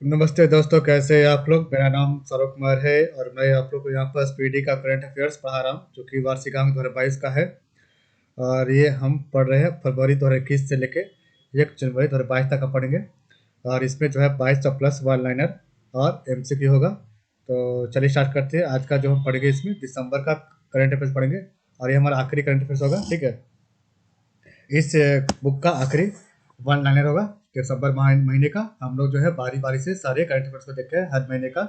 नमस्ते दोस्तों, कैसे हैं आप लोग। मेरा नाम सौरभ कुमार है और मैं आप लोग को यहाँ पर स्पीडी का करंट अफेयर्स पढ़ा रहा हूँ, जो कि वार्षिक अंक 2022 का है। और ये हम पढ़ रहे हैं फरवरी 2021 से लेके 1 जनवरी 2022 तक का पढ़ेंगे। और इसमें जो है 2200 प्लस वन लाइनर और एमसीक्यू होगा। तो चलिए स्टार्ट करते हैं। आज का जो हम पढ़ेंगे, इसमें दिसंबर का करंट अफेयर्स पढ़ेंगे और ये हमारा आखिरी करंट अफेयर्स होगा, ठीक है। इस बुक का आखिरी वन लाइनर होगा। दिसंबर महीने का हम लोग जो है बारी बारी से सारे करंट अफेयर्स को देखे हैं हर महीने का।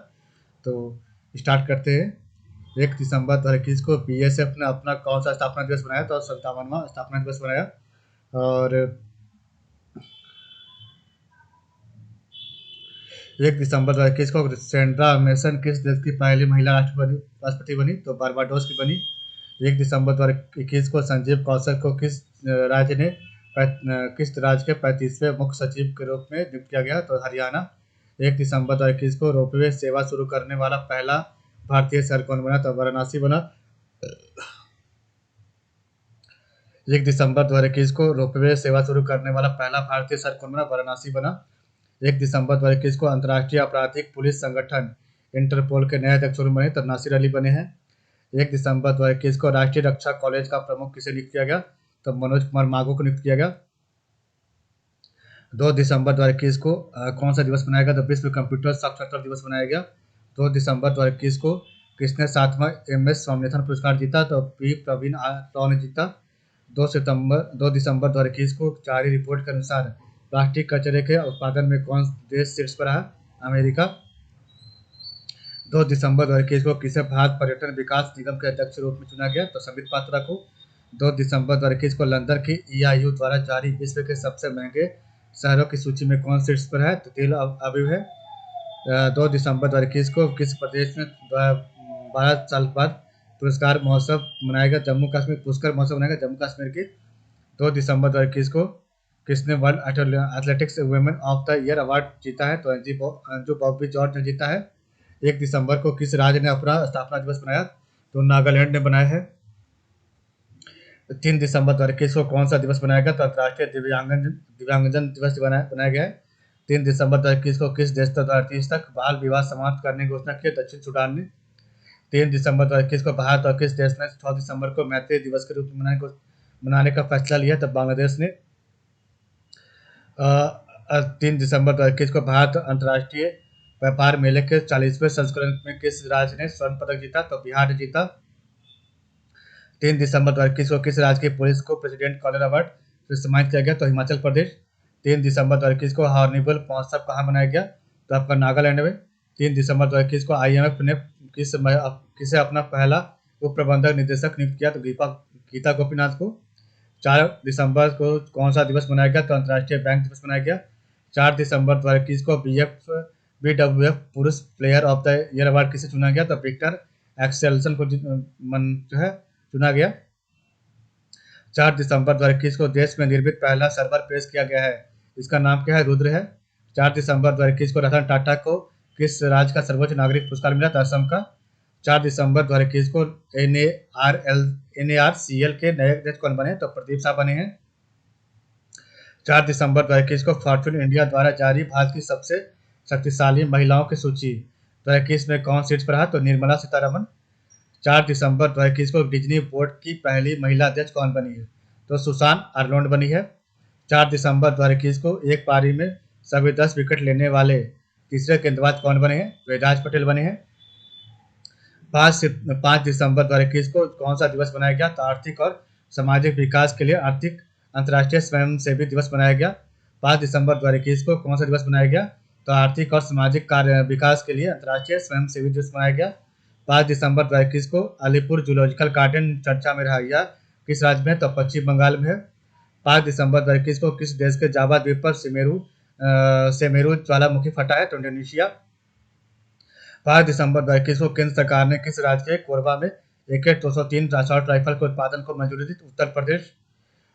तो स्टार्ट करते हैं। 1 दिसंबर 2021 को बीएसएफ ने अपना कौन सा स्थापना दिवस बनाया, तो 57वां स्थापना दिवस बनाया। और 1 दिसंबर 2021 को सेंड्रा मेसन किस देश की पहली महिला राष्ट्रपति बनी, तो बारबाडोस की बनी। 1 दिसंबर 2021 को संजीव कौशल को किस राज्य के 35वें मुख्य सचिव के रूप में नियुक्त किया गया, तो हरियाणा। 1 दिसंबर 2021 को रोपवे सेवा शुरू करने वाला पहला भारतीय शहर कौन बना, तो वाराणसी बना। 1 दिसंबर 2021 को रोपवे सेवा शुरू करने वाला पहला भारतीय शहर कौन बना, वाराणसी बना। 1 दिसंबर 2021 को अंतर्राष्ट्रीय आपराधिक पुलिस संगठन इंटरपोल के नए अध्यक्ष बने, तो नासिर अली बने हैं। 1 दिसंबर 2021 को राष्ट्रीय रक्षा कॉलेज का प्रमुख किसे नियुक्त किया गया, तो मनोज कुमार माघो को नियुक्त किया गया। 2 दिसंबर 2021 को कौन सा दिवस मनाया गया, तो विश्व कंप्यूटर साक्षरता दिवस मनाया गया। 2 दिसंबर 2021 को किसने 7वां MS स्वामीनाथन पुरस्कार जीता, तो पी प्रवीण राव ने जीता। 2 दिसंबर 2021 को जारी रिपोर्ट के अनुसार प्लास्टिक कचरे के उत्पादन में कौन देश शीर्ष पर रहा, अमेरिका। 2 दिसंबर 2021 को किसे भारत पर्यटन विकास निगम के अध्यक्ष के रूप में चुना गया, तो संबित पात्रा को। 2 दिसंबर 2021 को लंदन की EIU द्वारा जारी विश्व के सबसे महंगे शहरों की सूची में कौन शीर्ष पर है, तो तेल अवीव है। 2 दिसंबर 2021 को किस प्रदेश में 12 साल बाद पुरस्कार महोत्सव मनाएगा, जम्मू कश्मीर पुरस्कार महोत्सव मनाएगा जम्मू कश्मीर की। 2 दिसंबर 2021 को किसने world athletics women of the year award जीता है, तो अंजू बॉबी जॉर्ज ने जीता है। 1 दिसंबर को किस राज्य ने अपना स्थापना दिवस बनाया, तो नागालैंड ने बनाया है। 3 दिसंबर 2021 को कौन सा दिवस बनाया गया, तो अंतर्राष्ट्रीय दिव्यांगजन दिवस बनाया गया है। 3 दिसंबर 2021 को किस देश द्वारा 30 तक बाल विवाह समाप्त करने की घोषणा की, दक्षिण सूडान ने। 3 दिसंबर 2021 को भारत और किस देश ने 6 दिसंबर को मैत्री दिवस के रूप में मनाने का फैसला लिया, तब बांग्लादेश ने। 3 दिसंबर 2021 को भारत अंतर्राष्ट्रीय व्यापार मेले के 40वें संस्करण में किस राज्य ने स्वर्ण पदक जीता, तो बिहार ने जीता। 3 दिसंबर 2021 को किस राज्य की पुलिस को प्रेसिडेंट कॉलर अवार्ड से सम्मानित किया गया, तो हिमाचल प्रदेश। 3 दिसंबर 2021 को हॉर्निबल महोत्सव कहाँ मनाया गया, तो आपका नागालैंड में। 3 दिसंबर 2021 को IMF ने किसे अपना पहला उप प्रबंधक निदेशक नियुक्त किया, तो गीता गोपीनाथ को। 4 दिसंबर को कौन सा दिवस मनाया गया, तो अंतर्राष्ट्रीय बैंक दिवस मनाया गया। 4 दिसंबर 2021 को BWF पुरुष player of the year award किसे चुना गया, तो विक्टर एक्सेल्सन को जो है चुना गया। 4 दिसंबर 2021 को देश में निर्मित पहला सर्वर पेश किया गया है, इसका नाम क्या है, रुद्र है। 4 दिसंबर 2021 को रतन टाटा को किस राज्य का सर्वोच्च नागरिक पुरस्कार मिला, तो असम का। 4 दिसंबर 2021 को NARCL के नए अध्यक्ष कौन बने, तो प्रदीप शाह बने हैं। 4 दिसंबर 2021 को फॉर्चून इंडिया द्वारा जारी भारत की सबसे शक्तिशाली महिलाओं की सूची 2021 में कौन शीर्ष पर रहा, तो निर्मला सीतारमन। 4 दिसंबर 2021 को डिज्नी बोर्ड की पहली महिला अध्यक्ष कौन बनी है, तो सुसान आर्नोल्ड बनी है। 4 दिसंबर 2021 को एक पारी में सभी 10 विकेट लेने वाले तीसरे गेंदबाज कौन बने हैं, वेदाज पटेल बने हैं। 5 दिसंबर 2021 को कौन सा दिवस मनाया गया, तो आर्थिक और सामाजिक विकास के लिए आर्थिक अंतर्राष्ट्रीय स्वयंसेवी दिवस मनाया गया। 5 दिसंबर 2021 को कौन सा दिवस मनाया गया, तो आर्थिक और सामाजिक कार्य विकास के लिए अंतर्राष्ट्रीय स्वयंसेवी दिवस मनाया गया। 5 दिसंबर 2021 को अलीपुर जूलॉजिकल गार्डन चर्चा में रहा, यह किस राज्य में, तो पश्चिम बंगाल में है। 5 दिसंबर 2021 को किस देश के जावा द्वीप पर सेमेरू ज्वालामुखी फटा है, तो इंडोनेशिया। 5 दिसंबर 2021 को केंद्र सरकार ने किस राज्य के कोरबा में AK-203 असॉल्ट राइफल के उत्पादन को मंजूरी दी, उत्तर प्रदेश।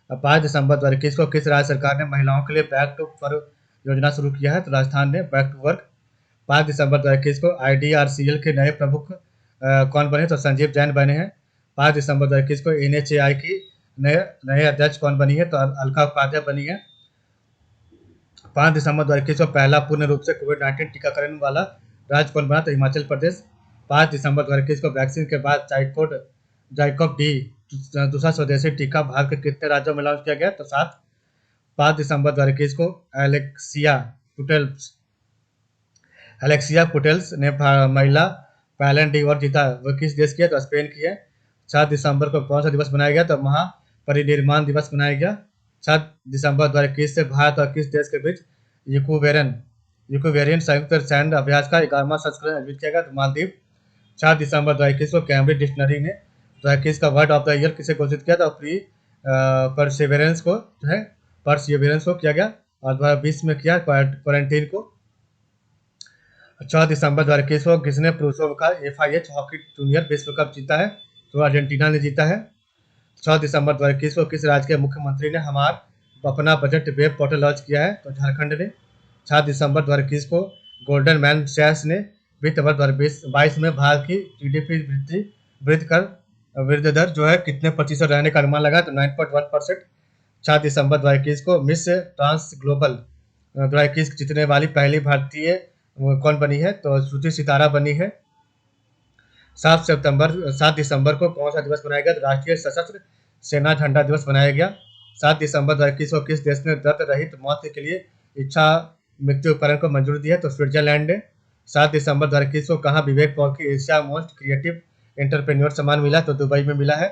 5 दिसंबर 2021 को किस राज्य सरकार ने महिलाओं के लिए बैक टू वर्क योजना शुरू किया है, तो राजस्थान ने बैक टू वर्क। 5 दिसंबर 2021 को IDRCL के नए प्रमुख कौन बने, तो संजीव जैन बने हैं। 5 दिसंबर 2021 को NHAI की नए अध्यक्ष कौन बनी है, तो अलका उपाध्याय बनी है। 5 दिसंबर 2021 को पहला पूर्ण रूप से कोविड-19 टीकाकरण वाला राज्य कौन बना? तो हिमाचल प्रदेश। 5 दिसंबर 2021 को वैक्सीन के बाद जाइकोव डी दूसरा स्वदेशी टीका भारत के कितने राज्यों में लॉन्च किया गया? तो 7। 5 दिसंबर 2021 को पुटेल्स एलेक्सिया पुटेल्स ने महिला पैलन डी और जीता। वो किस देश की है? तो स्पेन की है। 7 दिसंबर को कौन सा दिवस मनाया गया? तो महापरिनिर्वाण दिवस मनाया गया। 7 दिसंबर 2021 से भारत और किस देश के बीच यूक्रेन यूक्रेनियन संयुक्त सैन्य अभ्यास का 11वां संस्करण आयोजित किया गया? तो मालदीव। 4 दिसंबर 2021 को कैम्ब्रिज डिक्शनरी ने 2021 का वर्ड ऑफ द ईयर किसे घोषित किया? तो परसिवेरेंस को जो है परसिवेरेंस को किया गया। और 2020 में किया क्वारंटीन को। 4 दिसंबर 2021 को किसने पुरुषों का FIH हॉकी जूनियर विश्व कप जीता है? तो अर्जेंटीना ने जीता है। 6 दिसंबर 2021 को किस राज्य के मुख्यमंत्री ने हमार अपना बजट वेब पोर्टल लॉन्च किया है? तो झारखंड ने। 7 दिसंबर 2021 को गोल्डन मैन सैक्स ने वित्त वर्ष 2022 में भारत की GDP वृद्धि दर जो है कितने प्रतिशत रहने का अनुमान लगा? तो 9.1%। 7 दिसंबर 2021 को मिस ट्रांस ग्लोबल 2021 जीतने वाली पहली भारतीय कौन बनी है? तो श्रुति सितारा बनी है। 7 दिसंबर को कौन सा दिवस मनाया गया? तो राष्ट्रीय सशस्त्र सेना झंडा दिवस मनाया गया। 7 दिसंबर 2021 को किस देश ने दर्द रहित मौत के लिए इच्छा मृत्यु उपकरण को मंजूरी दी है? तो स्विट्जरलैंड ने। 7 दिसंबर 2021 को कहाँ विवेक पॉल की एशिया मोस्ट क्रिएटिव एंटरप्रेन्योर सम्मान मिला? तो दुबई में मिला है।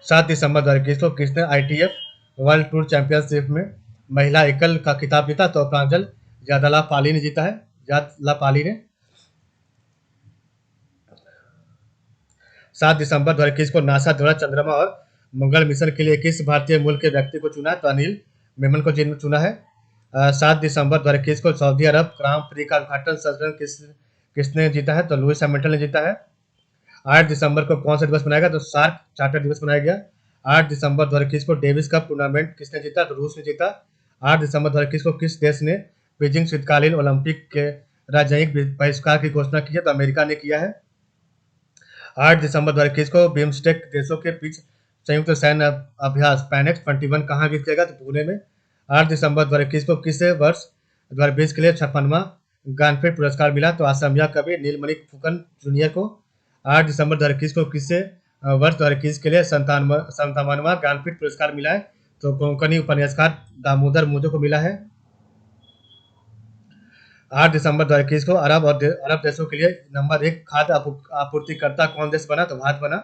7 दिसंबर 2021 को किसने ITF वर्ल्ड टूर चैंपियनशिप में महिला एकल का खिताब जीता? तो प्रांजल यादलापाली ने जीता है। यादलापाली ने। 7 दिसंबर 2021 को नासा द्वारा चंद्रमा और मंगल मिशन के लिए किस भारतीय मूल के व्यक्ति को चुना? तो अनिल मेमन को चुना है। 7 दिसंबर 2021 को सऊदी अरब ग्रां प्री का उद्घाटन संस्करण किसने जीता है? तो लुइस हैमिल्टन ने जीता है। 8 दिसंबर को कौन सा दिवस मनाया गया? तो सार्क चार्टर दिवस मनाया गया। 8 दिसंबर 2021 को डेविस कप टूर्नामेंट किसने जीता? तो रूस ने जीता। 8 दिसंबर 2021 को किस देश ने बीजिंग शीतकालीन ओलंपिक के राजनयिक बहिष्कार की घोषणा की है? तो अमेरिका ने किया है। 8 दिसंबर 2021 को बिम्स्टेक देशों के बीच संयुक्त सैन्य अभ्यास पैनेक्स 21 कहाँ आयोजित किया गया? तो पुणे में। 8 दिसंबर 2021 को किस वर्ष 2020 के लिए 56वां ज्ञानपीठ पुरस्कार मिला? तो असमिया कवि नीलमणि फुकन जूनियर को। 8 दिसंबर 2021 को किस वर्ष 2021 के लिए 57वां ज्ञानपीठ पुरस्कार मिला है? तो कोंकणी उपन्यासकार दामोदर मोजो को मिला है। 8 दिसंबर 2021 को अरब देशों के लिए नंबर 1 खाद्य आपूर्तिकर्ता कौन देश बना? तो भारत बना।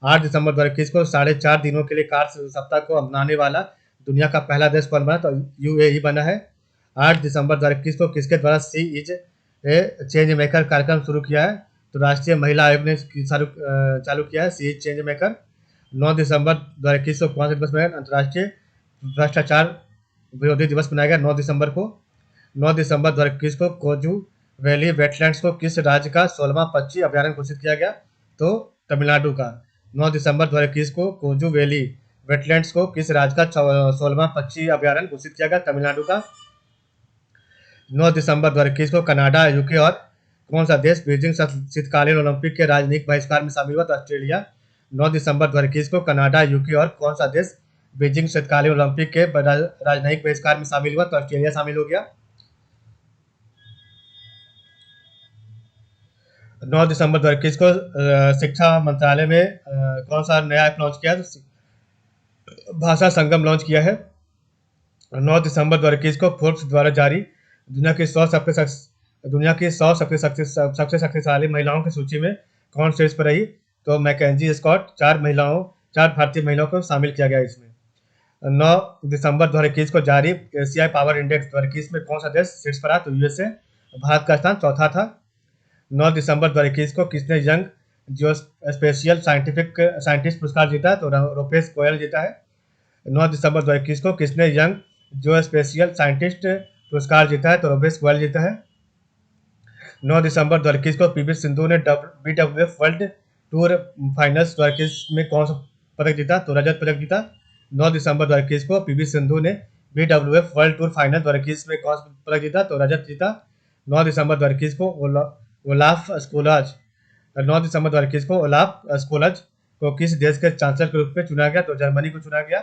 8 दिसंबर 2021 को 4.5 दिनों के लिए कार्य सप्ताह को अपनाने वाला दुनिया का पहला देश कौन बना? तो UAE बना है। 8 दिसंबर 2021 को किसके द्वारा सी इज ए चेंज मेकर कार्यक्रम शुरू किया है? तो राष्ट्रीय महिला आयोग ने चालू किया है सी इज चेंज मेकर। 9 दिसंबर 2021 को कौन सा दिवस मनाया? अंतर्राष्ट्रीय भ्रष्टाचार विरोधी दिवस मनाया गया 9 दिसंबर को। 9 दिसंबर 2021 को कोजू वैली वेटलैंड्स को किस राज्य का 16वां पक्षी अभयारण्य घोषित किया गया? तो तमिलनाडु का। 9 दिसंबर 2021 को कोजू वैली वेटलैंड्स को किस राज्य का 16वां पक्षी अभयारण्य घोषित किया गया? तमिलनाडु का। 9 दिसंबर 2021 को कनाडा, यूके और कौन सा देश बीजिंग शीतकालीन ओलंपिक के राजनयिक बहिष्कार में शामिल हुआ? तो ऑस्ट्रेलिया। 9 दिसंबर 2021 को कनाडा, यूके और कौन सा देश बीजिंग शीतकालीन ओलंपिक के राजनयिक बहिष्कार में शामिल हुआ? तो ऑस्ट्रेलिया शामिल हो गया। 9 दिसंबर 2021 को शिक्षा मंत्रालय में कौन सा नया ऐप लॉन्च किया? तो भाषा संगम लॉन्च किया है। 9 दिसंबर 2021 को फोर्ब्स द्वारा जारी दुनिया की 100 सबसे शक्तिशाली महिलाओं की सूची में कौन शीर्ष पर रही? तो मैकेंजी स्कॉट। 4 भारतीय महिलाओं को शामिल किया गया इसमें। 9 दिसंबर 2021 को जारी एशियाई पावर इंडेक्स 2021 में कौन सा देश शीर्ष पर रहा? तो USA। भारत का स्थान चौथा था। 9 दिसंबर 2021 को किसने यंग जियोस्पेशियल साइंटिस्ट पुरस्कार जीता? तो रूपेश गोयल जीता है। 9 दिसंबर 2021 को किसने यंग जियोस्पेशियल साइंटिस्ट पुरस्कार जीता है? तो रूपेश गोयल जीता है। 9 दिसंबर 2021 को PV सिंधु ने BWF वर्ल्ड टूर फाइनल्स 2021 में कौन सा पदक जीता? तो रजत पदक जीता। 9 दिसंबर 2021 को PV सिंधु ने BWF वर्ल्ड टूर फाइनल 2021 में कौन सा पदक जीता? तो रजत जीता। 9 दिसंबर 2021 को ओलाफ स्कोलज 9 दिसंबर 2021 को ओलाफ स्कोलज को किस देश के चांसलर के रूप में चुना गया? तो जर्मनी को चुना गया।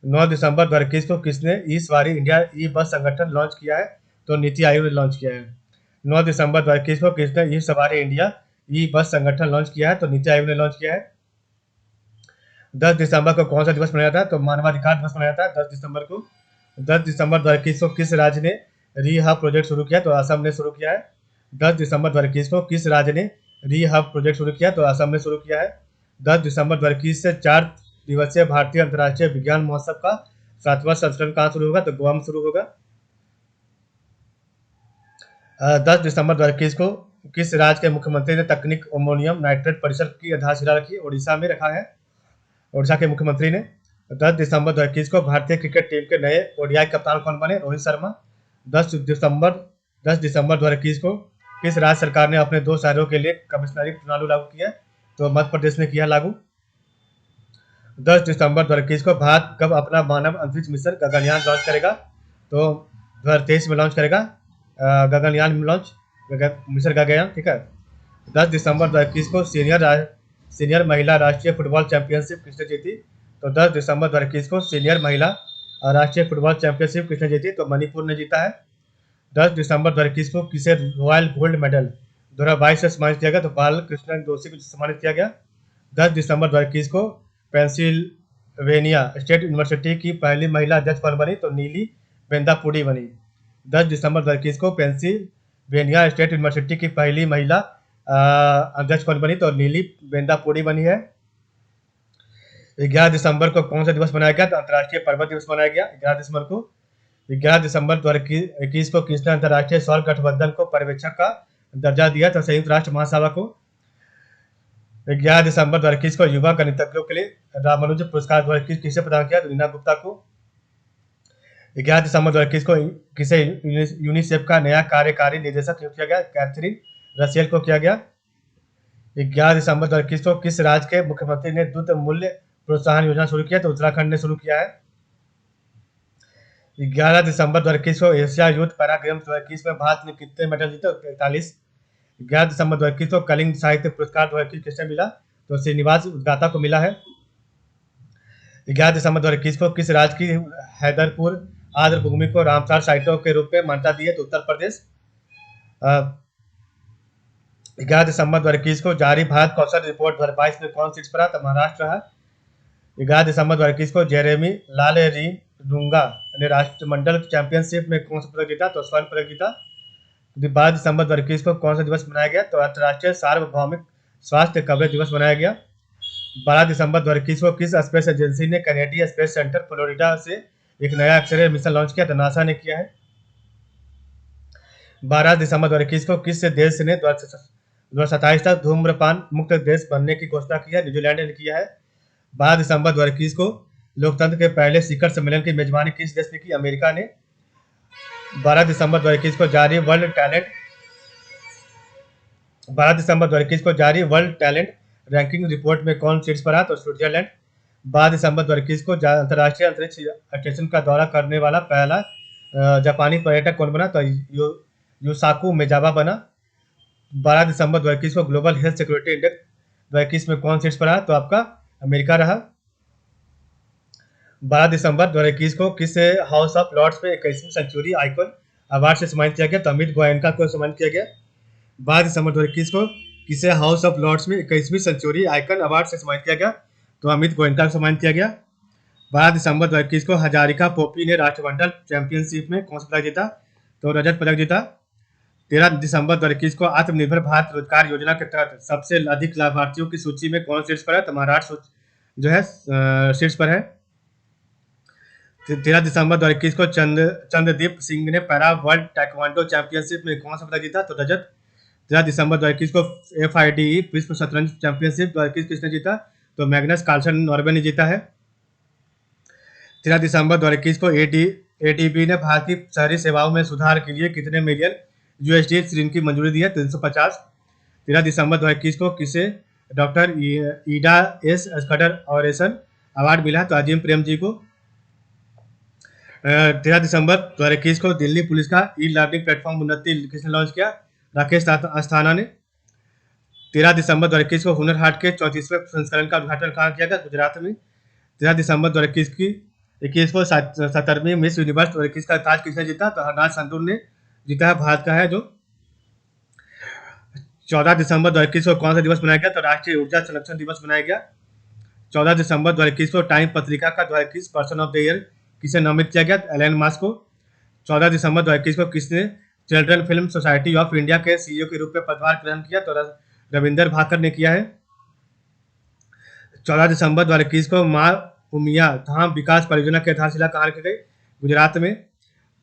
9 दिसंबर 2021 को किसने ई सवारी इंडिया ई बस संगठन लॉन्च किया है? तो नीति आयोग ने लॉन्च किया है। 9 दिसंबर 2021 को किसने ई सवारी इंडिया ई बस संगठन लॉन्च किया है? तो नीति आयोग ने लॉन्च किया है। 10 दिसंबर को कौन सा दिवस मनाया जाता है? तो मानवाधिकार दिवस मनाया जाता है 10 दिसंबर को। 10 दिसंबर 2021 को किस राज्य ने रीहब प्रोजेक्ट शुरू किया? तो असम ने शुरू किया है। 10 दिसंबर 2021 को किस राज्य ने रीहब प्रोजेक्ट शुरू किया? तो असम ने शुरू किया है। 10 दिसंबर 2021 से 4 दिवसीय भारतीय अंतर्राष्ट्रीय विज्ञान महोत्सव का 7वां संस्करण कहाँ शुरू होगा? तो गोवा में शुरू होगा। 10 दिसंबर 2021 को किस राज्य के मुख्यमंत्री ने तकनीक अमोनियम नाइट्रेट परिसर की आधारशिला रखी? उड़ीसा में रखा है, उड़ीसा के मुख्यमंत्री ने। 10 दिसंबर 2021 को भारतीय क्रिकेट टीम के नए ओडीआई कप्तान कौन बने? रोहित शर्मा। 10 दिसंबर 10 दिसंबर 2021 को किस राज्य सरकार ने अपने 2 शहरों के लिए कमिश्नरी प्रणाली लागू की है? तो मध्य प्रदेश ने किया लागू। 10 दिसंबर 2021 को भारत कब अपना मानव अंतरिक्ष मिशन गगनयान लॉन्च करेगा? तो 2023 में लॉन्च करेगा गगनयान लॉन्च मिशन गगनयान, ठीक है। 10 दिसंबर 2021 को सीनियर महिला राष्ट्रीय फुटबॉल चैंपियनशिप किसने जीती? तो 10 दिसंबर 2021 को सीनियर महिला राष्ट्रीय फुटबॉल चैंपियनशिप किसने जीती? तो मणिपुर ने जीता है। 10 दिसंबर 2021 को किसे रॉयल गोल्ड मेडल 2022 से सम्मानित किया गया? तो बालकृष्ण दोषी को सम्मानित किया गया। 10 दिसंबर 2021 को पेंसिल्वेनिया स्टेट यूनिवर्सिटी की पहली महिला अध्यक्ष कौन बनी? तो नीली बेंदापुडी बनी। 10 दिसंबर 2021 को पेंसिल्वेनिया स्टेट यूनिवर्सिटी की पहली महिला अध्यक्ष कौन बनी? तो नीली बेंदापुडी बनी है। 11 दिसंबर को कौन सा दिवस मनाया गया? तो अंतर्राष्ट्रीय पर्वत दिवस मनाया गया 11 दिसंबर को। 11 दिसंबर 2021 को किसने अंतर्राष्ट्रीय सौर गठबंधन को पर्यवेक्षक का दर्जा दिया? तो संयुक्त राष्ट्र महासभा को। 11 दिसंबर 2021 को युवा गणितज्ञों के लिए रामानुज पुरस्कार 2021 किसे प्रदान किया? तो रीना गुप्ता को। 11 दिसंबर 2021 को किसे यूनिसेफ का नया कार्यकारी निदेशक नियुक्त किया गया? कैथरीन रसेल को किया गया। 11 दिसंबर 2021 को किस राज्य के मुख्यमंत्री ने दूध मूल्य प्रोत्साहन योजना शुरू किया? तो उत्तराखंड ने शुरू किया है। 11 दिसंबर 2021 को एशिया यूथ पैरा गेम्स 2021 में भारत ने कितने मेडल जीते? 43। 11 दिसंबर 2021 को कलिंग साहित्य पुरस्कार 2021 किसने मिला? तो श्रीनिवास उद्गाता को मिला है। 11 दिसंबर 2021 को किस राज्य की हैदरपुर आर्द्र भूमि को रामसार साइटों के रूप में मान्यता दी है? तो उत्तर प्रदेश। 11 दिसंबर 2021 को जारी भारत कौशल रिपोर्ट 2022 में कौन शीर्ष पर रहा? तो महाराष्ट्र है। 11 दिसंबर 2021 को जेरेमी लालरिनुंगा ने राष्ट्रमंडल चैंपियनशिप में कौन सा पदक जीता? तो स्वर्ण पदक जीता। 12 दिसंबर 2021 को कौन सा दिवस मनाया गया? तो अंतर्राष्ट्रीय सार्वभौमिक स्वास्थ्य कवरेज दिवस मनाया गया। 12 दिसंबर 2021 को किस स्पेस एजेंसी ने कैनेडियन स्पेस सेंटर फ्लोरिडा से एक नया एक्सरे मिशन लॉन्च किया? तो नासा ने किया है। 12 दिसंबर 2021 को किस देश ने 2027 तक धूम्रपान मुक्त देश बनने की घोषणा की है? न्यूजीलैंड ने किया है। 12 दिसंबर 2021 को लोकतंत्र के पहले शिखर सम्मेलन की मेजबानी किस देश ने की? अमेरिका ने। 12 दिसंबर 2021 को जारी वर्ल्ड टैलेंट रैंकिंग रिपोर्ट में कौन शीर्ष पर रहा? तो स्विट्जरलैंड। 12 दिसंबर 2021 को अंतर्राष्ट्रीय अंतरिक्ष स्टेशन का दौरा करने वाला पहला जापानी पर्यटक कौन बना? तो युसाकू मेजावा बना। 12 दिसंबर 2021 को ग्लोबल हेल्थ सिक्योरिटी इंडेक्स 2021 में कौन शीर्ष पर रहा? तो आपका अमेरिका रहा। 12 दिसंबर 2021 को किस हाउस ऑफ लॉर्ड्स में 21वीं सेंचुरी आइकन अवार्ड से सम्मानित किया गया? तो अमित गोयनका को सम्मानित किया गया। 12 दिसंबर 2021 को किसे हाउस ऑफ लॉर्ड्स में 21वीं सेंचुरी आइकन अवार्ड से सम्मानित किया गया? तो अमित गोयनका को सम्मानित किया गया। 12 दिसंबर 2021 को हजारिका पोपी ने राष्ट्रमंडल चैंपियनशिप में कौन सा पदक जीता? तो रजत पदक जीता। 13 दिसंबर 2021 को आत्मनिर्भर भारत रोजगार योजना के तहत सबसे अधिक लाभार्थियों की सूची में कौन शीर्ष पर है? तो महाराष्ट्र जो है शीर्ष पर है। 13 दिसंबर 2021 को चंद्रदीप सिंह ने पैरा वर्ल्ड टाइक्वांडो चैंपियनशिप में कौन सा पदक जीता? तो रजत। 13 दिसंबर 2021 को FIDE विश्व शतरंज चैंपियनशिप 2021 किसने जीता? तो मैग्नस कार्लसन नॉर्वे ने जीता है। 13 दिसंबर 2021 को ADB ने भारतीय शहरी सेवाओं में सुधार के लिए कितने मिलियन USD ऋण की मंजूरी दी है? 350। 13 दिसंबर 2021 को किसे डॉक्टर ईडा एस स्कटर ऑरेशन अवार्ड मिला? तो अजीम प्रेम जी को। 13 दिसंबर 2021 को दिल्ली पुलिस का ई लर्निंग प्लेटफॉर्म उन्नति किसने लॉन्च किया? राकेश अस्थाना ने। 13 दिसंबर 2021 को हुनर हाट के 34वें संस्करण का उद्घाटन कहाँ किया गया? गुजरात में। 13 दिसंबर 2021 की 21वीं 70वीं मिस यूनिवर्स 2021 का ताज किसने जीता? तो हरनाज संधू ने जीता है, भारत का है जो। 14 दिसंबर 2021 को कौन सा दिवस मनाया गया? तो राष्ट्रीय ऊर्जा संरक्षण दिवस मनाया गया। 14 दिसंबर 2021 को टाइम पत्रिका का 2021 पर्सन ऑफ द ईयर किसे नामित किया गया? एलन मास्क को। 14 दिसंबर 2021 को किसने children film society of India के सीईओ के रूप में पदभार ग्रहण किया? तो रविंदर भाकर ने किया है। 14 दिसंबर 2021 को मां उमिया धाम विकास परियोजना की आधारशिला कहाँ रखी गई? गुजरात में।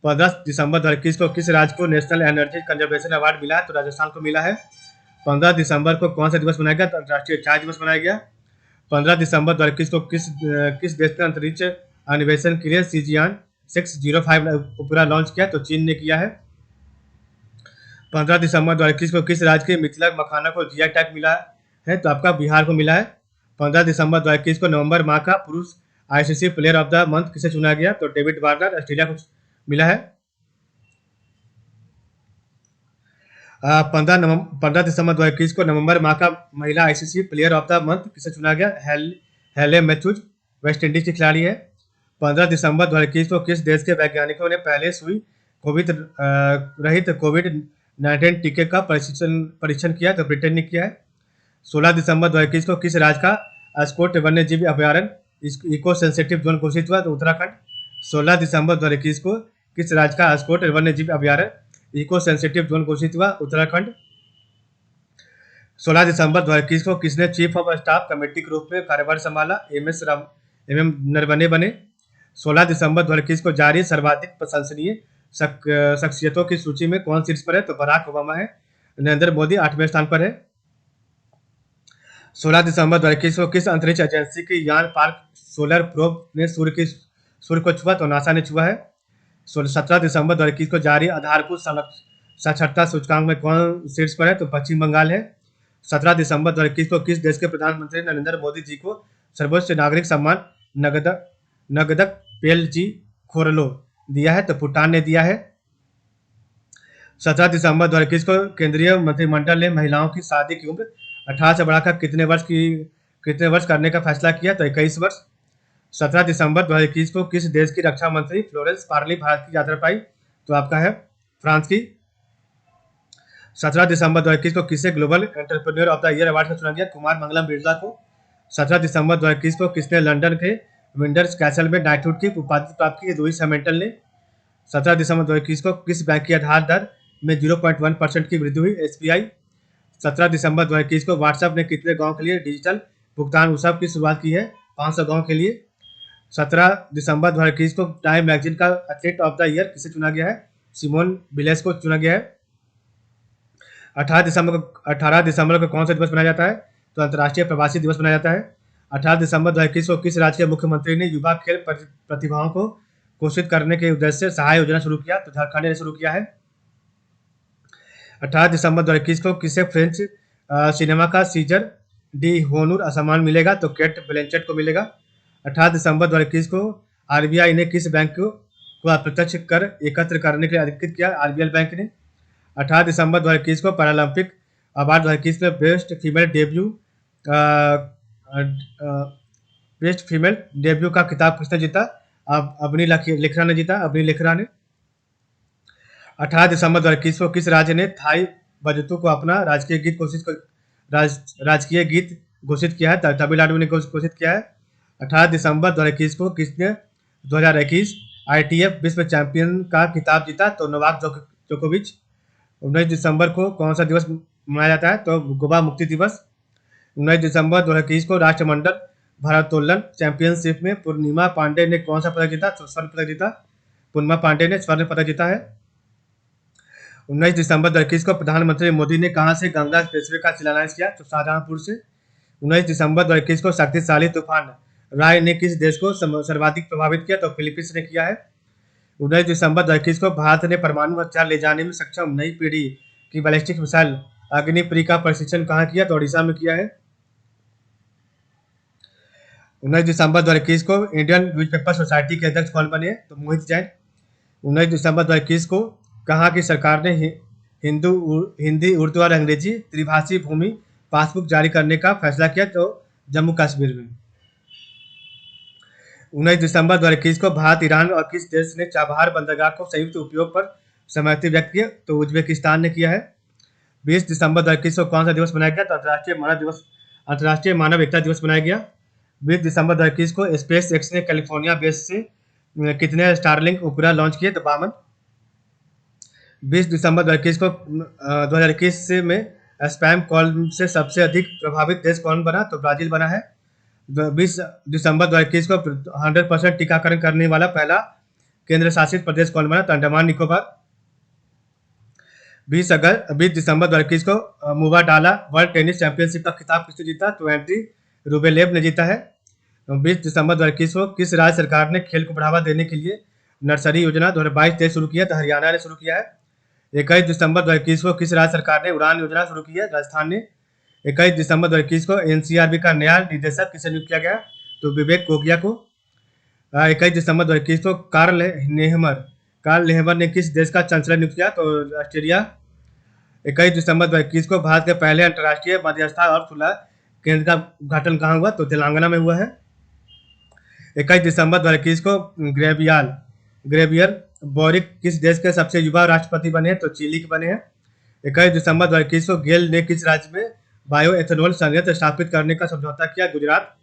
15 दिसंबर 2021 को किस राज्य को नेशनल एनर्जी कंजर्वेशन अवार्ड मिला है? तो राजस्थान को मिला है। 15 दिसंबर को कौन सा दिवस मनाया गया? अंतर्राष्ट्रीय चाय दिवस मनाया गया। 15 दिसंबर 2021 को किस देश ने अंतरिक्ष अन्वेषण के लिए सीजियान 605 उपग्रह लॉन्च किया? तो चीन ने किया है। 15 दिसंबर 2021 को किस राज्य के मिथिला मखाना को जीआई टैग मिला है? तो आपका बिहार को मिला है। 15 दिसंबर 2021 को नवंबर माह का पुरुष ICC player of the month किसे चुना गया? तो डेविड वार्नर, ऑस्ट्रेलिया को मिला है। 15 दिसंबर 2021 को नवंबर माह का महिला ICC player of the month किसे चुना गया? हेले मैथ्यूज, वेस्ट इंडीज की खिलाड़ी है। 15 दिसंबर 2021 को किस देश के वैज्ञानिकों ने पहले सुई कोविड रहित कोविड-19 टीके का परीक्षण किया? तो ब्रिटेन ने किया है। 16 दिसंबर 2021 को किस राज्य का स्कोट वन्यजीव अभ्यारण्य इको सेंसिटिव जोन घोषित हुआ? तो उत्तराखंड। 16 दिसंबर 2021 को किस राज्य का स्कोट वन्यजीव अभ्यारण्य इको सेंसिटिव जोन घोषित हुआ? उत्तराखंड। 16 दिसंबर 2021 को किसने चीफ ऑफ स्टाफ कमेटी के रूप में कार्यभार संभाला? एम नरवणे बने। 16 दिसंबर 2021 को जारी सर्वाधिक प्रशंसनीय शख्सियतों की सूची में कौन शीर्ष पर है? तो बराक ओबामा है। नरेंद्र मोदी 8वें स्थान पर है। 16 दिसंबर 2021 को किस अंतरिक्ष एजेंसी की यान पार्क सोलर प्रोब ने सूर्य को छुआ? तो नासा ने छुआ है। 17 दिसंबर 2021 को जारी आधारभूत साक्षरता सूचकांक में कौन शीर्ष पर है? तो पश्चिम बंगाल है। 17 दिसंबर 2021 को किस देश के प्रधानमंत्री नरेंद्र मोदी जी को सर्वोच्च नागरिक सम्मान नगदक पेलजी खोरलो दिया है? तो भूटान ने दिया है। 17 दिसंबर 2021 को केंद्रीय मंत्रिमंडल ने महिलाओं की शादी की उम्र 18 से बढ़ाकर कितने वर्ष करने का फैसला किया? तो 21 वर्ष। 17 दिसंबर 2021 को किस देश की रक्षा मंत्री फ्लोरेंस पार्ली भारत की यात्रा पाई? तो आपका है फ्रांस की। 17 दिसंबर 2021 को किसे global entrepreneur of the year award से चुना गया? कुमार मंगलम बिरला को। 17 दिसंबर 2021 को किसने लंदन के विंडर्स कैसल में नाइटहुड की उपाधि प्राप्त की? लुईस हैमिल्टन ने। 17 दिसंबर 2021 को किस बैंक की आधार दर में 0.1% की वृद्धि हुई? एसबीआई। 17 दिसंबर 2021 को व्हाट्सएप ने कितने गांव के लिए डिजिटल भुगतान उत्सव की शुरुआत की है? 500 गांव के लिए। 17 दिसंबर 2021 को टाइम मैगजीन का एथलीट ऑफ द ईयर किसे चुना गया है? सिमोन बिलेस को चुना गया है। 18 दिसंबर को कौन सा दिवस मनाया जाता है? तो अंतर्राष्ट्रीय प्रवासी दिवस मनाया जाता है। 18 दिसंबर 2021 को किस राज्य के मुख्यमंत्री ने युवा खेल प्रतिभाओं को घोषित करने के उद्देश्य से सहाय योजना शुरू किया? तो झारखंड ने शुरू किया है। 18 दिसंबर 2021 को किसे फ्रेंच सिनेमा का सीजर डी होनूर सम्मान मिलेगा? तो केट ब्लैंचेट को मिलेगा। 18 दिसंबर 2021 को आरबीआई ने किस बैंक को अप्रत्यक्ष कर एकत्र करने के लिए अधिकृत किया? आरबीएल बैंक ने। 18 दिसंबर 2021 को पैरालंपिक अवार्ड 2021 में बेस्ट फीमेल डेब्यू का खिताब किसने जीता? अवनी लिखरा ने जीता, अवनी लिखरा ने। 18 दिसंबर 2021 को किस राज्य ने थाई बजतु को अपना राजकीय गीत घोषित किया है? तमिलनाडु ने घोषित किया है। 18 दिसंबर 2021 को किसने 2021 आईटीएफ विश्व चैंपियन का खिताब जीता? तो नोवाक जोकोविच। 19 दिसंबर को कौन सा दिवस मनाया जाता है? तो गोवा मुक्ति दिवस। 19 दिसंबर 2021 को राष्ट्रमंडल भारोत्तोलन चैंपियनशिप में पूर्णिमा पांडे ने कौन सा पदक जीता? तो स्वर्ण पदक जीता। पूर्णिमा पांडे ने स्वर्ण पदक जीता है। 19 दिसंबर 2021 को प्रधानमंत्री मोदी ने कहां से गंगा एक्सप्रेसवे का शिलान्यास किया? तो शाहजहांपुर से। 19 दिसंबर 2021 को शक्तिशाली तूफान राय ने किस देश को सर्वाधिक प्रभावित किया? तो फिलीपींस ने किया है। 19 दिसंबर 2021 को भारत ने परमाणु हथियार ले जाने में सक्षम नई पीढ़ी की बैलिस्टिक मिसाइल अग्निप्री का प्रशिक्षण कहाँ किया? तो ओडिशा में किया है। 19 दिसंबर 2021 को इंडियन न्यूज़पेपर सोसाइटी के अध्यक्ष कौन बने? तो मोहित जैन। 19 दिसंबर 2021 को कहाँ की सरकार ने हिंदी, उर्दू और अंग्रेजी त्रिभाषी भूमि पासबुक जारी करने का फैसला किया? तो जम्मू कश्मीर में। 19 दिसंबर 2021 को भारत, ईरान और किस देश ने चाबहार बंदरगाह को संयुक्त उपयोग पर सहमति व्यक्त की? तो उज्बेकिस्तान ने किया है। 20 दिसंबर 2021 को कौन सा दिवस मनाया गया? तो अंतर्राष्ट्रीय मानव एकता दिवस मनाया गया। 20 दिसंबर 2021 को स्पेस एक्स ने कैलिफोर्निया बेस से कितने स्टारलिंक उपग्रह लॉन्च किए? तो 52। 20 दिसंबर 2021 को 2021 से में स्पैम कॉल से सबसे अधिक प्रभावित देश कौन बना? तो ब्राजील बना है। 20 दिसंबर 2021 को 100% टीकाकरण करने वाला पहला केंद्र शासित प्रदेश कौन बना? तो अंडमान निकोबार। 20 दिसंबर 2021 को मुबाडाला वर्ल्ड टेनिस चैंपियनशिप का खिताब किसने जीता? तो एंड्री रूबेलेव ने जीता है। 20 दिसंबर 2021 को किस राज्य सरकार ने खेल को बढ़ावा देने के लिए नर्सरी योजना 2022 शुरू किया? तो हरियाणा ने शुरू किया है। 21 दिसंबर 2021 को किस राज्य सरकार ने उड़ान योजना शुरू की है? राजस्थान ने। 21 दिसंबर 2021 को एनसीआरबी का नया निदेशक किसे नियुक्त किया गया? तो विवेक कोगिया को। 21 दिसंबर 2021 को कार्ल नेहमर ने किस देश का चांसलर नियुक्त किया? तो ऑस्ट्रेलिया। 21 दिसंबर 2021 को भारत के पहले अंतर्राष्ट्रीय मध्यस्थता और सुलह केंद्र का उद्घाटन कहाँ हुआ? तो तेलंगाना में हुआ है। 21 दिसंबर 2021 को ग्रेवियर बोरिक किस देश के सबसे युवा राष्ट्रपति बने हैं? तो चिली के बने हैं। 21 दिसंबर 2021 को गेल ने किस राज्य में बायो एथेनॉल संयंत्र स्थापित करने का समझौता किया? गुजरात।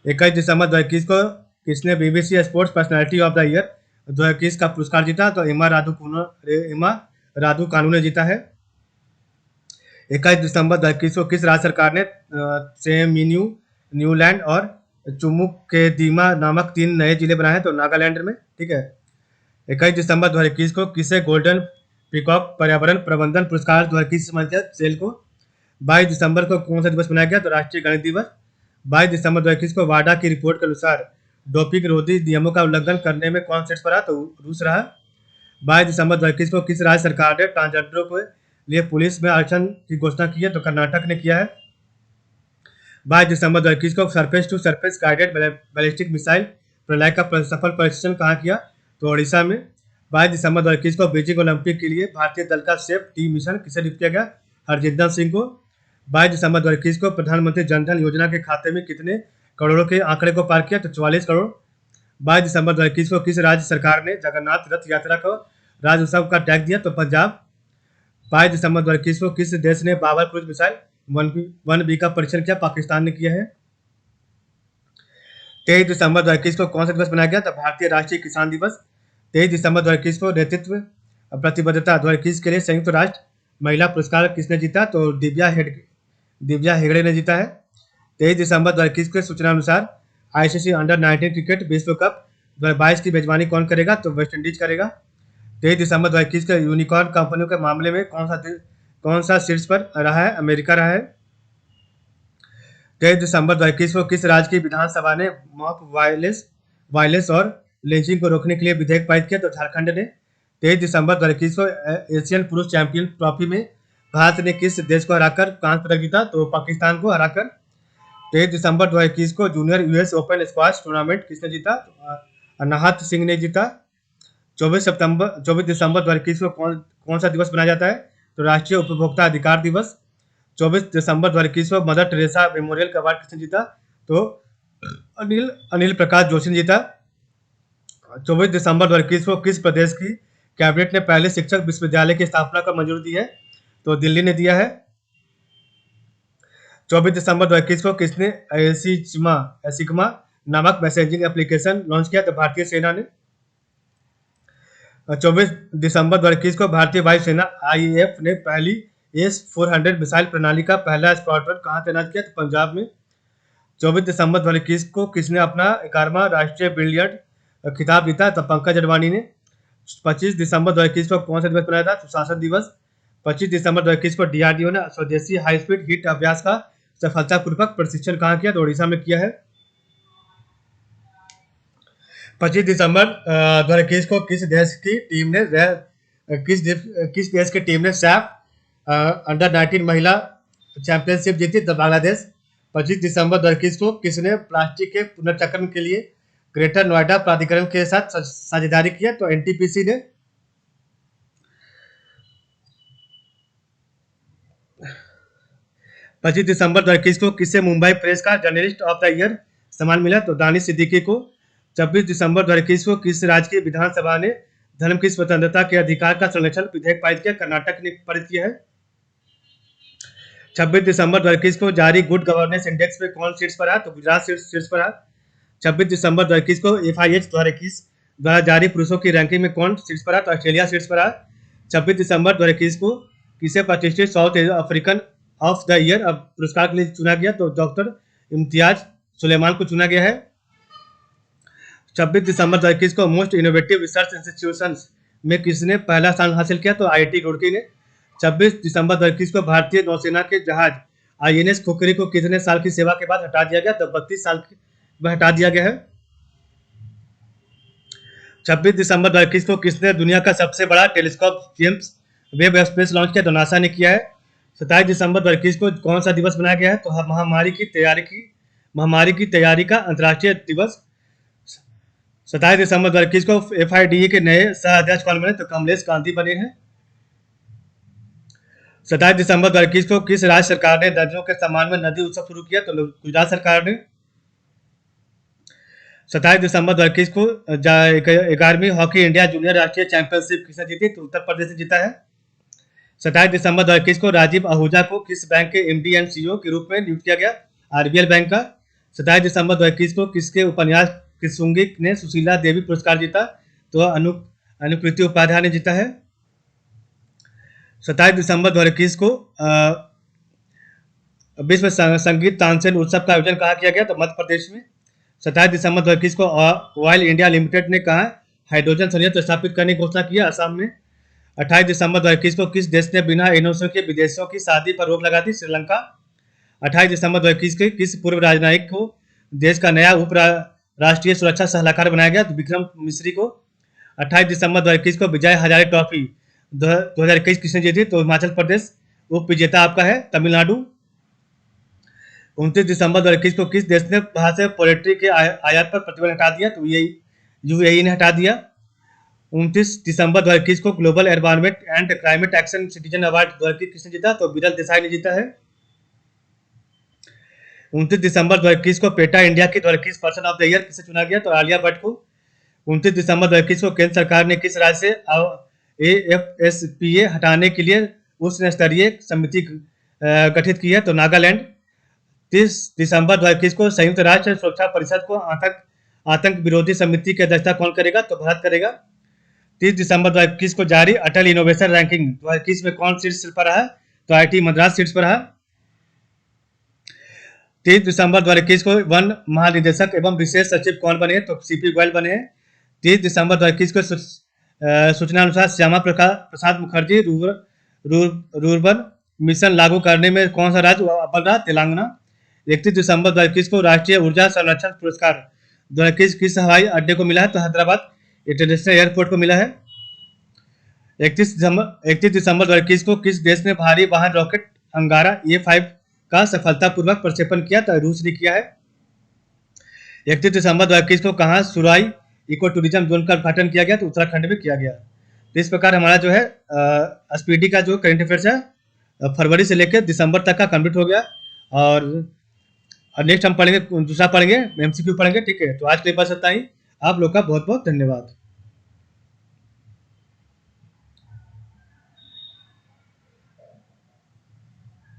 21 दिसंबर 2021 को किसने BBC sports personality of the year 2021 का पुरस्कार जीता? तो इमा राधुकानु ने जीता है। 21 दिसंबर 2021 को किस राज्य सरकार ने सेमिन्यू, न्यूलैंड और चुमुकेदीमा नामक 3 नए जिले बनाए हैं? तो नागालैंड में। ठीक है। 21 दिसंबर 2021 को किसे गोल्डन पीकॉक पर्यावरण प्रबंधन पुरस्कार 2021 से मिला? सेल को। 22 दिसंबर को कौन सा दिवस मनाया गया? तो राष्ट्रीय गणित दिवस। 22 दिसंबर 2021 को वाडा की रिपोर्ट के अनुसार डोपिंग रोधी नियमों का उल्लंघन करने में कौन शीर्ष पर रहा? तो रूस रहा। 22 दिसंबर 2021 को किस राज्य सरकार ने ट्रांसजेंडरों के लिए पुलिस में आरक्षण की घोषणा की है? तो कर्नाटक ने किया है। 22 दिसंबर 2021 को surface to surface guided ballistic missile Pralay का सफल परीक्षण कहाँ किया? तो ओडिशा में। 22 दिसंबर 2021 को बीजिंग ओलंपिक के लिए भारतीय दल का सेफ टीम मिशन किसे नियुक्त किया गया? हरजिंदर सिंह को। 22 दिसंबर 2021 को प्रधानमंत्री जनधन योजना के खाते में कितने करोड़ों के आंकड़े को पार किया? तो 44 करोड़। 22 दिसंबर 2021 को किस राज्य सरकार ने जगन्नाथ रथ यात्रा को राज्य उत्सव का टैग दिया? तो पंजाब। 22 दिसंबर 2021 को किस देश ने बाबर क्रूज मिसाइल 1B का परीक्षण किया? पाकिस्तान ने किया है। 23 दिसंबर 2021 को कौन सा दिवस मनाया गया? तो भारतीय राष्ट्रीय किसान दिवस। 23 दिसंबर 2021 को नेतृत्व प्रतिबद्धता 2021 के लिए संयुक्त राष्ट्र महिला पुरस्कार किसने जीता? तो दिव्या हेगड़े ने जीता है। 23 दिसंबर 2021 के सूचना अनुसार आईसीसी अंडर-19 क्रिकेट विश्व कप 2022 की मेजबानी कौन करेगा? तो वेस्ट इंडीज करेगा। 23 दिसंबर 2021 के यूनिकॉर्न कंपनियों के मामले में कौन सा शीर्ष पर रहा है? अमेरिका रहा है। 23 दिसंबर 2021 को किस राज्य की विधानसभा ने मॉब वायलेंस और लिंचिंग को रोकने के लिए विधेयक पारित किया? तो झारखंड ने। 23 दिसंबर 2021 को एशियन पुरुष चैंपियन ट्रॉफी में भारत ने किस देश को हराकर कांस्य पदक जीता? तो पाकिस्तान को हराकर। 23 दिसंबर 2021 को junior US open squash tournament किसने जीता? अनाहत सिंह ने जीता। 24 दिसंबर 2021 को कौन सा दिवस मनाया जाता है? तो राष्ट्रीय उपभोक्ता अधिकार दिवस। 24 दिसंबर 2021 को मदर टेरेसा मेमोरियल का अवार्ड किसने जीता? तो अनिल प्रकाश जोशी ने जीता। 24 दिसंबर 2021 को किस प्रदेश की कैबिनेट ने पहले शिक्षक विश्वविद्यालय की स्थापना को मंजूरी दी है? तो दिल्ली ने दिया है। 24 दिसंबर 2021 को किसने सिग्मा नामक मैसेजिंग एप्लीकेशन लॉन्च किया? तो भारतीय सेना ने। 24 दिसंबर 2021 को भारतीय वायुसेना आईएएफ ने पहली S-400 मिसाइल प्रणाली का पहला स्क्वाड्रन कहाँ तैनात किया? तो पंजाब में। 24 दिसंबर 2021 को किसने अपना 11वां राष्ट्रीय बिलियर्ड खिताब जीता? तो पंकज अडवाणी ने। 25 दिसंबर 2021 को कौन सा दिवस मनाया था? सुशासन दिवस। 25 दिसंबर 2021 को डीआरडीओ ने स्वदेशी हाई स्पीड हिट अभ्यास का सफलतापूर्वक प्रशिक्षण कहाँ किया? तो ओडिशा में किया है। 25 दिसंबर 2021 को किस देश की टीम ने सैफ अंडर-19 महिला चैंपियनशिप जीती? तो बांग्लादेश। 25 दिसंबर 2021 को किसने प्लास्टिक के पुनर्चक्रण के लिए ग्रेटर नोएडा प्राधिकरण के साथ साझेदारी किया? तो एनटीपीसी ने। 25 दिसंबर 2021 को किसे मुंबई प्रेस का जर्नलिस्ट ऑफ द ईयर सम्मान मिला? तो दानिश सिद्दीकी को। 26 दिसंबर 2021 को किस राज्य की विधानसभा ने धर्म की स्वतंत्रता के अधिकार का संरक्षण विधेयक पारित किया? कर्नाटक ने पारित किया है। 26 दिसंबर 2021 को जारी गुड गवर्नेंस इंडेक्स में कौन शीर्ष पर है? तो गुजरात शीर्ष पर है। 26 दिसंबर 2021 को FIH 2021 द्वारा जारी पुरुषों की रैंकिंग में कौन शीर्ष पर है? तो ऑस्ट्रेलिया शीर्ष पर है। 26 दिसंबर 2021 को किसे प्रतिष्ठित south African of the year पुरस्कार के लिए चुना गया? तो डॉक्टर इम्तियाज सुलेमान को चुना गया है। 26 दिसंबर 2021 को मोस्ट इनोवेटिव रिसर्च इंस्टीट्यूशंस में किसने पहला स्थान हासिल किया? तो IIT रुड़की ने। 26 दिसंबर 2021 को भारतीय नौसेना के जहाज INS खुखरी को कितने साल की सेवा के बाद हटा दिया गया? तो 32 साल में हटा दिया गया है। 26 दिसंबर 2021 को किसने दुनिया का सबसे बड़ा telescope James Webb space launch किया? तो नासा ने किया है। 27 दिसंबर 2021 को कौन सा दिवस मनाया गया है? तो महामारी की तैयारी का अंतर्राष्ट्रीय दिवस। 27 दिसंबर 2021 को FIDE के नए सह अध्यक्ष कौन बने? तो कमलेश गांधी बने हैं। 27 दिसंबर 2021 को किस राज्य सरकार ने दर्जनों के सम्मान में नदी उत्सव शुरू किया? तो गुजरात सरकार ने। 27 दिसंबर 2021 को 11वीं हॉकी इंडिया जूनियर राष्ट्रीय चैंपियनशिप किसने जीती? तो उत्तर प्रदेश ने जीता है। 27 दिसंबर 2021 को राजीव आहूजा को किस बैंक के MD एंड CEO के रूप में नियुक्त किया गया? RBL बैंक का। 27 दिसंबर 2021 को किसके उपन्यास किशुंगी ने सुशीला देवी पुरस्कार जीता? तो अनुकृति उपाध्याय ने जीता है। 27 दिसंबर 2021 को विश्व संगीत तानसेन उत्सव का आयोजन कहाँ किया गया? तो मध्य प्रदेश में। 27 दिसंबर 2021 को ऑयल इंडिया लिमिटेड ने कहा हाइड्रोजन संयंत्र स्थापित करने की घोषणा की असम में। 28 दिसंबर 2021 को किस देश ने बिना एनओसी के विदेशियों की शादी पर रोक लगा दी? श्रीलंका। 28 दिसंबर 2021 के किस पूर्व राजनयिक को देश का नया उप राष्ट्रीय सुरक्षा सलाहकार बनाया गया? तो विक्रम मिश्री को। 28 दिसंबर 2021 को विजय हजारे ट्रॉफी 2021 किसने जीती? तो हिमाचल प्रदेश। उप विजेता आपका है तमिलनाडु। 29 दिसंबर 2021 को किस देश ने बाहर से पोल्ट्री के आयात पर प्रतिबंध हटा दिया? तो UAE ने हटा दिया। 29 दिसंबर 2021 को global environment and climate action citizen award 2021 किसने जीता? तो विरल देसाई ने जीता है। 29 दिसंबर 2021 को पेटा इंडिया की 2021 पर्सन ऑफ द ईयर किसे चुना गया? तो आलिया भट्ट को। 29 दिसंबर 2021 को केंद्र सरकार ने किस राज्य से AFSPA हटाने के लिए उच्च स्तरीय समिति गठित की है? तो नागालैंड। 30 दिसंबर 2021 को संयुक्त राष्ट्र सुरक्षा परिषद को आतंक विरोधी समिति की अध्यक्षता कौन करेगा? तो भारत करेगा। 30 दिसंबर 2021 को जारी अटल इनोवेशन रैंकिंग 2021 में कौन शीर्ष पर रहा? तो IIT मद्रास शीर्ष पर रहा। 30 दिसंबर 2021 को वन महानिदेशक एवं विशेष सचिव कौन बने? तो CP गोयल बने हैं। 30 दिसंबर 2021 को सूचना अनुसार श्यामा प्रसाद मुखर्जी रूरबन मिशन लागू करने में कौन सा राज्य अव्वल रहा? तेलंगाना। 31 दिसंबर 2021 को राष्ट्रीय ऊर्जा संरक्षण पुरस्कार 2021 किस हवाई अड्डे को मिला है? तो हैदराबाद इंटरनेशनल एयरपोर्ट को मिला है। 31 दिसंबर 2021 को किस देश ने भारी वाहन रॉकेट अंगारा A5 का सफलतापूर्वक प्रक्षेपण किया? तो रूस ने किया है। 31 दिसंबर 2021 को कहाँ सुराई इको टूरिज्म जोन का उद्घाटन किया गया? तो उत्तराखंड में किया गया। तो इस प्रकार हमारा जो है SPD का जो करंट अफेयर्स है फरवरी से लेकर दिसंबर तक का कंप्लीट हो गया। और नेक्स्ट हम पढ़ेंगे, दूसरा पढ़ेंगे, MCQ पढ़ेंगे। ठीक है, तो आज के लिए बस इतना ही। आप लोग का बहुत बहुत धन्यवाद।